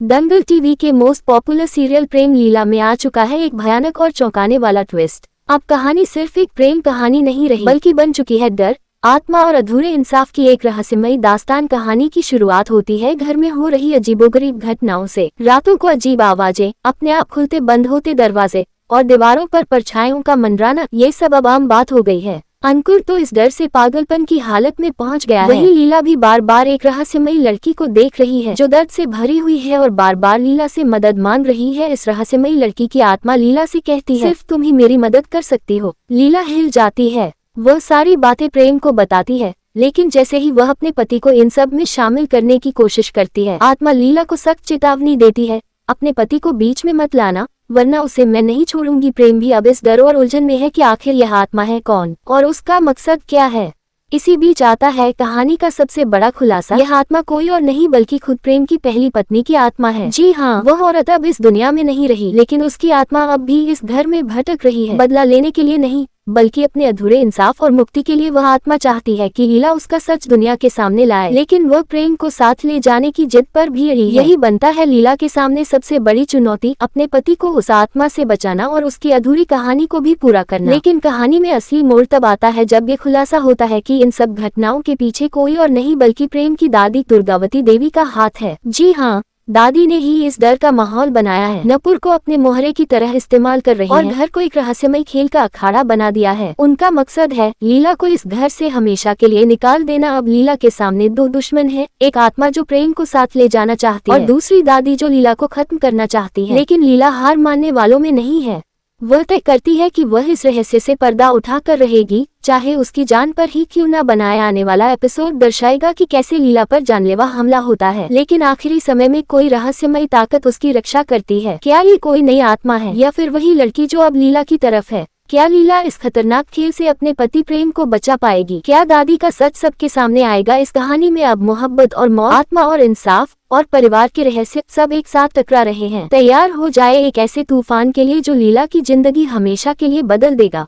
दंगल TV के most popular serial प्रेम लीला में आ चुका है एक भयानक और चौंकाने वाला ट्विस्ट। अब कहानी सिर्फ एक प्रेम कहानी नहीं रही, बल्कि बन चुकी है डर, आत्मा और अधूरे इंसाफ की एक रहस्यमयी दास्तान। कहानी की शुरुआत होती है घर में हो रही अजीबोगरीब घटनाओं से। रातों को अजीब आवाजें, अपने आप खुलते बंद होते दरवाजे और दीवारों पर परछाइयों का मंडराना, ये सब अब आम बात हो गई है। अंकुर तो इस डर से पागलपन की हालत में पहुंच गया है। वहीं लीला भी बार बार एक रहस्यमयी लड़की को देख रही है जो दर्द से भरी हुई है और बार बार लीला से मदद मांग रही है। इस रहस्यमयी लड़की की आत्मा लीला से कहती है, सिर्फ तुम ही मेरी मदद कर सकती हो। लीला हिल जाती है, वह सारी बातें प्रेम को बताती है, लेकिन जैसे ही वह अपने पति को इन सब में शामिल करने की कोशिश करती है, आत्मा लीला को सख्त चेतावनी देती है, अपने पति को बीच में मत लाना, वरना उसे मैं नहीं छोड़ूंगी। प्रेम भी अब इस डर और उलझन में है कि आखिर यह आत्मा है कौन और उसका मकसद क्या है। इसी बीच आता है कहानी का सबसे बड़ा खुलासा। यह आत्मा कोई और नहीं बल्कि खुद प्रेम की पहली पत्नी की आत्मा है। जी हाँ, वह औरत अब इस दुनिया में नहीं रही, लेकिन उसकी आत्मा अब भी इस घर में भटक रही है। बदला लेने के लिए नहीं, बल्कि अपने अधूरे इंसाफ और मुक्ति के लिए। वह आत्मा चाहती है कि लीला उसका सच दुनिया के सामने लाए, लेकिन वह प्रेम को साथ ले जाने की जिद पर भी अड़ी है। यही बनता है लीला के सामने सबसे बड़ी चुनौती, अपने पति को उस आत्मा से बचाना और उसकी अधूरी कहानी को भी पूरा करना। लेकिन कहानी में असली मोड़ तब आता है जब ये खुलासा होता है कि इन सब घटनाओं के पीछे कोई और नहीं बल्कि प्रेम की दादी दुर्गावती देवी का हाथ है। जी हाँ, दादी ने ही इस डर का माहौल बनाया है। नपुर को अपने मोहरे की तरह इस्तेमाल कर रही है और घर को एक रहस्यमय खेल का अखाड़ा बना दिया है। उनका मकसद है लीला को इस घर से हमेशा के लिए निकाल देना। अब लीला के सामने दो दुश्मन हैं, एक आत्मा जो प्रेम को साथ ले जाना चाहती है और दूसरी दादी जो लीला को खत्म करना चाहती है। लेकिन लीला हार मानने वालों में नहीं है। वह तय करती है कि वह इस रहस्य से पर्दा उठाकर रहेगी, चाहे उसकी जान पर ही क्यों न बनाया। आने वाला एपिसोड दर्शाएगा कि कैसे लीला पर जानलेवा हमला होता है, लेकिन आखिरी समय में कोई रहस्यमयी ताकत उसकी रक्षा करती है। क्या ये कोई नई आत्मा है या फिर वही लड़की जो अब लीला की तरफ है? क्या लीला इस खतरनाक खेल से अपने पति प्रेम को बचा पाएगी? क्या दादी का सच सबके सामने आएगा? इस कहानी में अब मोहब्बत और मौत, आत्मा और इंसाफ और परिवार के रहस्य सब एक साथ टकरा रहे हैं। तैयार हो जाए एक ऐसे तूफान के लिए जो लीला की जिंदगी हमेशा के लिए बदल देगा।